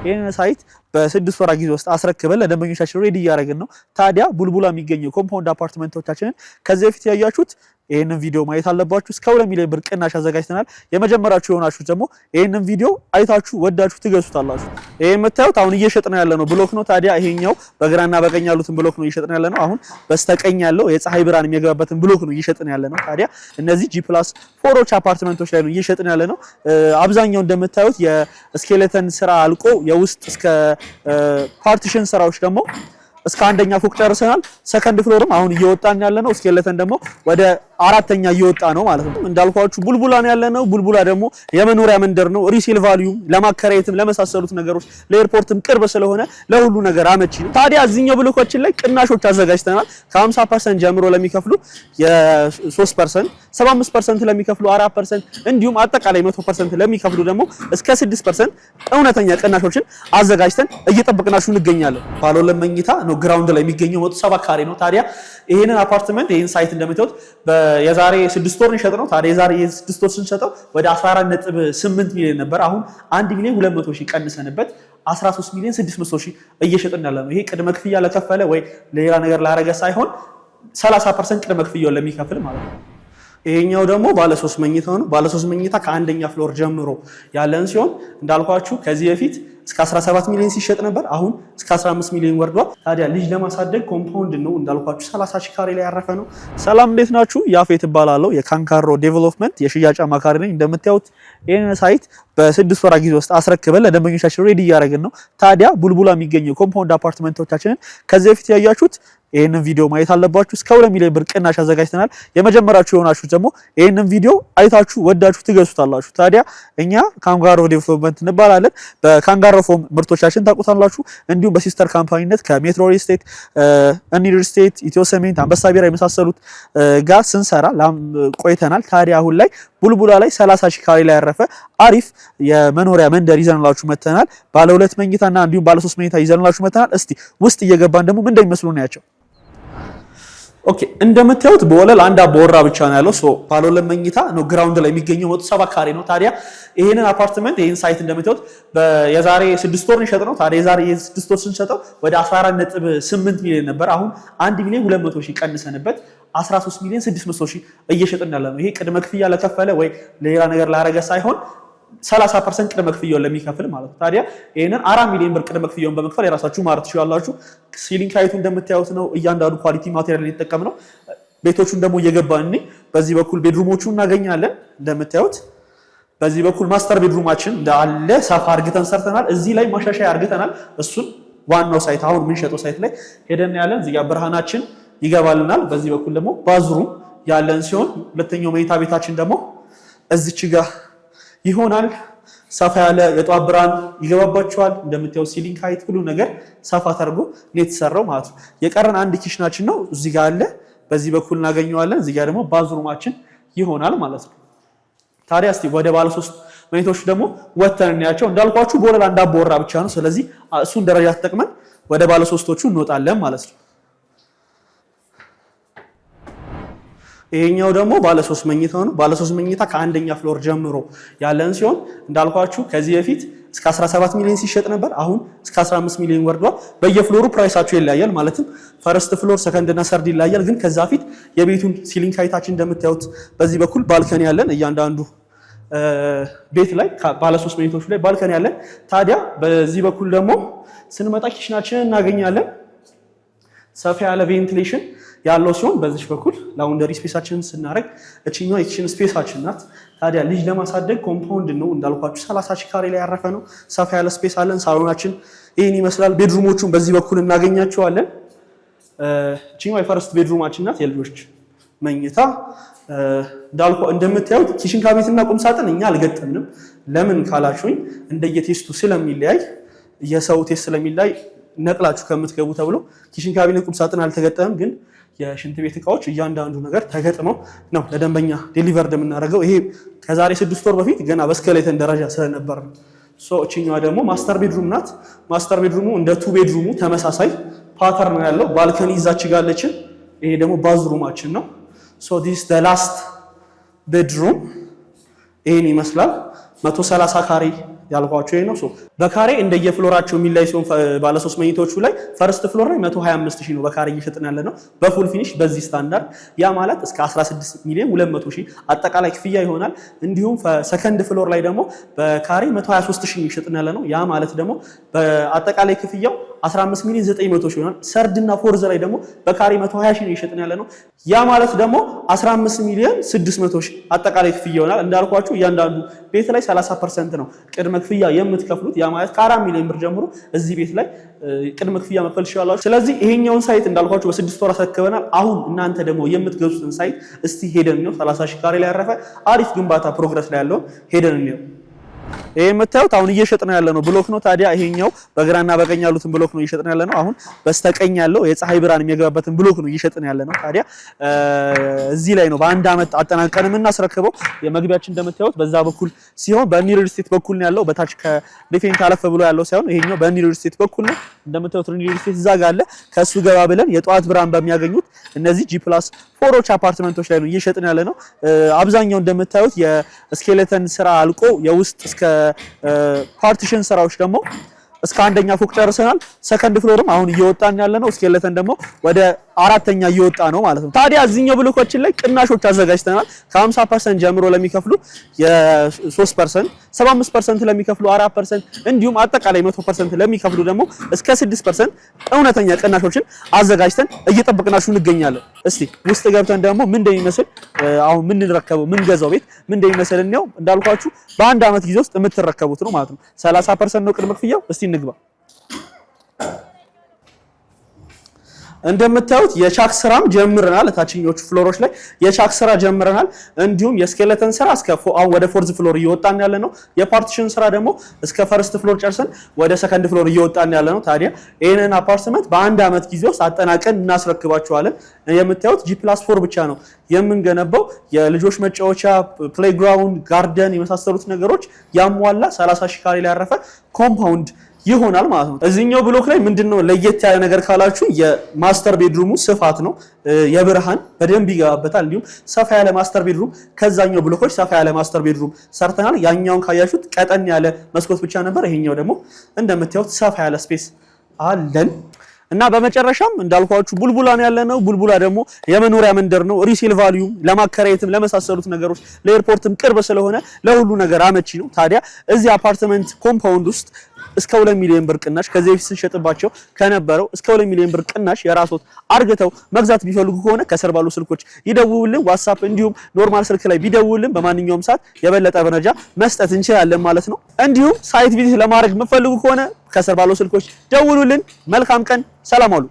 ይሄን ሳይት በ6 ወራት ጊዜ ውስጥ አስረክበን ለደንበኞቻችን ሬዲ እያደረግን ነው። ታዲያ ቡልቡላ የሚገኘው ኮምፓውንድ አፓርትመንቶቻችንን ከዚህ በፊት ያያችሁት ይሄንን ቪዲዮ ማየት አለባችሁ። እስከ 2 ሚሊዮን ብር ቅናሽ አዘጋጅተናል። የመጀመሪያችሁ የሆናችሁ ደግሞ ይሄንን ቪዲዮ አይታችሁ ወዳችሁ ትገዙታላችሁ። ይሄ የምታዩት አሁን እየሸጥን ያለነው ብሎክ ነው። ታዲያ ይሄኛው በግራና በቀኝ ያሉትን ብሎክ ነው እየሸጥን ያለነው። አሁን በስተቀኝ ያለው የፀሐይ ብርሃን የሚገባበትን ብሎክ ነው እየሸጥን ያለነው። ታዲያ እነዚህ G+4 አፓርትመንቶች ላይ ነው እየሸጥን ያለነው። አብዛኛው እንደምታዩት የስኬሌተን ስራ አልቆ የውስጥ እስከ ፓርቲሽን ስራዎች ደግሞ እስከ አንደኛ ፎቅ ጨርሰናል። ሰከንድ ፍሎርም አሁን እየወጣን ያለነው ስኬሌተን ደግሞ ወደ አራተኛ እየወጣ ነው ማለት ነው። እንዳልኳችሁ ቡልቡላ ነው ያለነው። ቡልቡላ ደግሞ የመኖሪያ መንደር ነው። ሪሴል ቫልዩም ለማከራየትም ለመሳሰሉት ነገሮች ለኤርፖርትም ቅርብ ስለሆነ ለሁሉ ነገር አመቺ ነው። ታዲያ እዚህኛው ብሎኮችን ላይ ቅናሾች አዘጋጅተናል። ከ50% ጀምሮ ለሚከፍሉ የ3%፣ 75% ለሚከፍሉ 4%፣ እንዲሁም አጠቃላይ 100% ለሚከፍሉ ደግሞ እስከ 6% እውነተኛ ቅናሾችን አዘጋጅተን እየጠበቅናችሁ እንገኛለን። ባለ ሁለት መኝታ ነው ግራውንድ ላይ የሚገኘው 170 ካሬ ነው። ታዲያ ይሄንን አፓርትመንት ይሄን ሳይት እንደምታዩት የዛሬ 6 ወር እንሸጥ ነው። ታዲያ የዛሬ 6 ወር ስንሸጠው ወደ 14.8 ሚሊዮን ነበር። አሁን 1 ሚሊዮን 200 ሺህ ቀንሰንበት 13 ሚሊዮን 600 ሺህ እየሸጥን ያለ ነው። ይሄ ቅድመ ክፍያ ለከፈለ ወይ ሌላ ነገር ላረገ ሳይሆን 30% ቅድመ ክፍያውን ለሚከፍል ማለት ነው። ይሄኛው ደግሞ ባለ 3 መኝታ ነው። ባለ 3 መኝታ ከአንደኛ ፍሎር ጀምሮ ያለን ሲሆን እንዳልኳችሁ ከዚህ በፊት እስከ 17 ሚሊዮን ሲሸጥ ነበር። አሁን እስከ 15 ሚሊዮን ወርዷል። ታዲያ ልጅ ለማሳደግ ኮምፓውንድ ነው እንዳልኳችሁ 30 ሺህ ካሬ ላይ ያረፈ ነው። ሰላም እንዴት ናችሁ? ያፌት እባላለሁ። የካንካሮ ዴቨሎፕመንት የሽያጭ አማካሪ ነኝ። እንደምታዩት ይሄን ሳይት በ6 ወራት ጊዜ ውስጥ አስረክበን ለደንበኞቻችን ሬዲ እያደረግን ነው። ታዲያ ቡልቡላ የሚገኘው ኮምፓውንድ አፓርትመንቶቻችንን ከዚህ በፊት ያያችሁት ይሄንን ቪዲዮ ማየት አለባችሁ። እስከ 2 ሚሊዮን ብር ቅናሽ አዘጋጅተናል። የመጀመሪያችሁ የሆናችሁ ደግሞ ይሄንን ቪዲዮ አይታችሁ ወዳችሁ ትገዙታላችሁ። ታዲያ እኛ ካንጋሮ ዴቨሎፕመንት እንባላለን። በካንጋሮ ፎም ምርቶቻችን ታውቁታላችሁ። እንዲሁም በሲስተር ካምፓኒነት ከሜትሮ ሪል ስቴት፣ እኒድ ሪል ስቴት፣ ኢትዮ ሰሜንት፣ አንበሳ ቢራ የመሳሰሉት ጋር ስንሰራ ቆይተናል። ታዲያ አሁን ላይ ቡልቡላ ላይ 30 ሺህ ካሬ ላይ ያረፈ አሪፍ የመኖሪያ መንደር ይዘንላችሁ መተናል። ባለ 2 መኝታና እንዲሁም ባለ 3 መኝታ ይዘንላችሁ መተናል። እስቲ ውስጥ እየገባን ደግሞ ምን እንደሚመስሉ ነው ያቸው። ኦኬ እንደምታዩት በወለል አንድ አባወራ ብቻ ነው ያለው። ባለ 2 መኝታ ነው ግራውንድ ላይ የሚገኘው 170 ካሬ ነው። ታዲያ ይሄንን አፓርትመንት ይሄን ሳይት እንደምታዩት የዛሬ 6 ወር እንሸጥ ነው። ታዲያ የዛሬ 6 ወር ስንሸጠው ወደ 14.8 ሚሊዮን ነበር። አሁን 1 ሚሊዮን 200 ሺህ ቀንሰንበት 13 ሚሊዮን 600 ሺህ እየሸጥን ያለ ነው። ይሄ ቅድመ ክፍያ ለከፈለ ወይ ሌላ ነገር ላረገ ሳይሆን 30% ቅድመ ክፍያውን ለሚከፍል ማለት ነው። ታዲያ ይሄንን 4 ሚሊዮን ብር ቅድመ ክፍያውን በመክፈል የራሳችሁ ማረት ትችላላችሁ። ሲሊንግ ሃይቱ እንደምታዩት ነው። እያንዳንዱ ኳሊቲ ማቴሪያል እየተጠቀም ነው። ቤቶቹን ደግሞ እየገባን በዚህ በኩል ቤድሩሞቹ እናገኛለን። እንደምታዩት በዚህ በኩል ማስተር ቤድሩማችን እንዳለ ሰፋ አርግተን ሰርተናል። እዚህ ላይ ማሻሻያ አርግተናል። እሱን ዋናው ሳይት አሁን የምንሸጠው ሳይት ላይ ሄደን ያለን እዚህ ጋር ብርሃናችን ይገባልናል። በዚህ በኩል ደግሞ ባዝሩም ያለን ሲሆን ሁለተኛው መኝታ ቤታችን ደግሞ እዚች ጋር ይሆናል። ሰፋ ያለ የጧት ብርሃን ይገባባቸዋል። እንደምታዩት ሲሊንግ ሃይት ሁሉ ነገር ሰፋ ተደርጎ ነው የተሰራው ማለት ነው። የቀረን አንድ ኪችናችን ነው እዚህ ጋር አለ። በዚህ በኩል እናገኘዋለን። እዚህ ጋር ደግሞ ባዝሩማችን ይሆናል ማለት ነው። ታዲያ እስቲ ወደ ባለ 3 መኝታዎች ደግሞ ወተን እናያቸው። እንዳልኳችሁ በወለል አንድ አባወራ ብቻ ነው። ስለዚህ እሱን ደረጃ ተጠቅመን ወደ ባለ 3ቶቹ እንወጣለን ማለት ነው። ይሄኛው ደግሞ ባለ 3 መኝታ ነው። ባለ 3 መኝታ ከአንደኛ ፍሎር ጀምሮ ያለን ሲሆን እንዳልኳችሁ ከዚህ በፊት እስከ 17 ሚሊዮን ሲሸጥ ነበር። አሁን እስከ 15 ሚሊዮን ወርዷል። በየፍሎሩ ፕራይሳቸው ይለያያል። ማለትም ፈርስት ፍሎር፣ ሰከንድ እና ሰርድ ይለያያል። ግን ከዛ ፊት የቤቱን ሲሊንግ ሃይታችን እንደምታዩት በዚህ በኩል ባልከኒ ያለን እያንዳንዱ ቤት ላይ ባለ 3 መኝታዎች ላይ ባልከኒ ያለን። ታዲያ በዚህ በኩል ደግሞ ስንመጣ ኪችናችንን እናገኛለን። ሰፋ ያለ ቬንቲሌሽን ያለው ሲሆን በዚህ በኩል ላውንደሪ ስፔሳችንን ስናረግ እቺኛው የኪችን ስፔሳችን ናት። ታዲያ ልጅ ለማሳደግ ኮምፓውንድ ነው እንዳልኳችሁ 30 ሺህ ካሬ ላይ ያረፈ ነው። ሰፋ ያለ ስፔስ አለን። ሳሎናችን ይሄን ይመስላል። ቤድሩሞቹን በዚህ በኩል እናገኛቸዋለን። እቺኛው የፈርስት ቤድሩማችን ናት። የልጆች መኝታ እንደምታዩት ኪችን ካቢኔትና ቁም ሳጥን እኛ አልገጠምንም። ለምን ካላችሁኝ እንደየቴስቱ ስለሚለያይ የሰው ቴስት ስለሚለያይ ነቅላችሁ ከምትገቡ ተብሎ ኪችን ካቢኔት ቁም ሳጥን አልተገጠመም። ግን የሽንት ቤት እቃዎች እያንዳንዱ ነገር ተገጥመው ነው ለደንበኛ ዴሊቨርድ የምናደርገው። ይሄ ከዛሬ 6 ወር በፊት ገና በስኬሌተን ደረጃ ስለነበር ነው። እቺኛዋ ደግሞ ማስተር ቤድሩም ናት። ማስተር ቤድሩሙ እንደ 2 ቤድሩሙ ተመሳሳይ ፓተርን ያለው ባልከኒ ይዛች ጋለችን። ይሄ ደግሞ ባዝሩማችን ነው። ዲስ ዘ ላስት ቤድሩም ይሄን ይመስላል። 130 ካሬ ያልኳችሁ ይሄ ነው። በካሬ እንደየፍሎራቸው የሚላይ ሲሆን ባለ 3 መኝታዎቹ ላይ ፈርስት ፍሎር ላይ 125,000 ነው በካሬ እየሸጥን ያለ ነው በፉል ፊኒሽ በዚህ ስታንዳርድ። ያ ማለት እስከ 16,200,000 አጠቃላይ ክፍያ ይሆናል። እንዲሁም ሰከንድ ፍሎር ላይ ደግሞ በካሬ 123,000 እየሸጥን ያለ ነው። ያ ማለት ደግሞ በአጠቃላይ ክፍያው 15,900,000 ይሆናል። ሰርድ እና ፎርዝ ላይ ደግሞ በካሬ 120,000 ነው እየሸጥን ያለ ነው። ያ ማለት ደግሞ 15,600,000 አጠቃላይ ክፍያ ይሆናል። እንዳልኳችሁ እያንዳንዱ ቤት ላይ 30% ነው ቅድመ ክፍያ የምትከፍሉት። ያ ማለት ከ4 ሚሊዮን ብር ጀምሮ እዚህ ቤት ላይ ቅድመ ክፍያ መክፈል ትችላላችሁ። ስለዚህ ይሄኛውን ሳይት እንዳልኳችሁ በ6 ወር አስረክበናል። አሁን እናንተ ደግሞ የምትገዙትን ሳይት እስቲ ሄደን ነው 30,000 ካሬ ላይ ያረፈ አሪፍ ግንባታ ፕሮግረስ ላይ ያለው ሄደን ነው። ይሄ የምታዩት አሁን እየሸጥን ያለ ነው ብሎክ ነው። ታዲያ ይሄኛው በግራና በቀኝ ያሉትን ብሎክ ነው እየሸጥን ያለ ነው። አሁን በስተቀኝ ያለው የፀሐይ ብርሃን የሚገባበትን ብሎክ ነው እየሸጥን ያለ ነው። ታዲያ እዚህ ላይ ነው በአንድ አመት አጠናቀን የምናስረክበው። የመግቢያችን እንደምታዩት በዛ በኩል ሲሆን በኒር ስቴት በኩል ነው ያለው። በታች ከዲፌንት አለፈ ብሎ ያለው ሳይሆን ይሄኛው በኒር ስቴት በኩል ነው። እንደምታዩት ኒር ስቴት እዛ ጋር አለ። ከሱ ገባ ብለን የጧት ብርሃን በሚያገኙት እነዚህ G+4 አፓርትመንቶች ላይ ነው እየሸጥን ያለ ነው። አብዛኛው እንደምታዩት የስኬሌተን ስራ አልቆ የውስጥ እስከ ፓርቲሽን ስራዎች ደግሞ እስከ አንደኛ ፎቅ ጨርሰናል። ሰከንድ ፍሎርም አሁን እየወጣን ያለ ነው። ስኬሌተን ደግሞ ወደ አራተኛ እየወጣ ነው ማለት ነው። ታዲያ እዚህኛው ብሎኮችን ላይ ቅናሾች አዘጋጅተናል። ከ50% ጀምሮ ለሚከፍሉ የ3%፣ 75% ለሚከፍሉ 4%፣ እንዲሁም አጠቃላይ 100% ለሚከፍሉ ደግሞ እስከ 6% እውነተኛ ቅናሾችን አዘጋጅተን እየጠበቅናችሁ እንገኛለን። እስቲ ውስጥ ገብተን ደግሞ ምን እንደሚመስል አሁን ምን እንረከበው ምን ገዛው ቤት ምን እንደሚመስል ነው። እንዳልኳችሁ በአንድ አመት ጊዜ ውስጥ የምትረከቡት ነው ማለት ነው። 30% ነው ቅድመ ክፍያው። እስቲ እንግባ። እንደምታዩት የቻክ ስራም ጀምረናል። ታችኞቹ ፍሎሮች ላይ የቻክ ስራ ጀምረናል። እንዲሁም የስኬሌተን ስራ እስከ አሁን ወደ ፎርዝ ፍሎር እየወጣን ያለ ነው። የፓርቲሽን ስራ ደግሞ እስከ ፈርስት ፍሎር ጨርሰን ወደ ሰከንድ ፍሎር እየወጣን ያለ ነው። ታዲያ ይሄንን አፓርትመንት በአንድ አመት ጊዜ ውስጥ አጠናቀን እናስረክባቸዋለን። የምታዩት G+4 ብቻ ነው የምንገነባው። የልጆች መጫወቻ፣ ፕሌይግራውንድ፣ ጋርደን የመሳሰሉት ነገሮች ያሟላ 30,000 ካሬ ላይ ያረፈ ኮምፓውንድ ይሆናል ማለት ነው። እዚህኛው ብሎክ ላይ ምንድነው ለየት ያለ ነገር ካላችሁ የማስተር ቤድሩሙ ስፋት ነው። የብርሃን በደንብ ይገባበታል። እንዲሁም ሰፋ ያለ ማስተር ቤድሩም ከዛኛው ብሎኮች ሰፋ ያለ ማስተር ቤድሩም ሰርተናል። ያኛውን ካያችሁት ቀጠን ያለ መስኮት ብቻ ነበር። ይሄኛው ደግሞ እንደምታዩት ሰፋ ያለ ስፔስ አለን። እና በመጨረሻም እንዳልኳችሁ ቡልቡላ ነው ያለነው። ቡልቡላ ደግሞ የመኖሪያ መንደር ነው። ሪሴል ቫልዩ ለማከራየትም ለመሳሰሉት ነገሮች ለኤርፖርትም ቅርብ ስለሆነ ለሁሉ ነገር አመቺ ነው። ታዲያ እዚህ አፓርትመንት ኮምፓውንድ ውስጥ እስከ 2 ሚሊዮን ብር ቅናሽ ከዚህ በፊት ስንሸጥባቸው ከነበረው እስከ 2 ሚሊዮን ብር ቅናሽ የራስዎት አርግተው መግዛት ቢፈልጉ ከሆነ ከስር ባሉ ስልኮች ይደውሉልን። ዋትስአፕ እንዲሁም ኖርማል ስልክ ላይ ቢደውሉልን በማንኛውም ሰዓት የበለጠ መረጃ መስጠት እንችላለን ማለት ነው። እንዲሁም ሳይት ቪዚት ለማድረግ የምትፈልጉ ከሆነ ከስር ባሉ ስልኮች ደውሉልን። መልካም ቀን፣ ሰላም አሉ።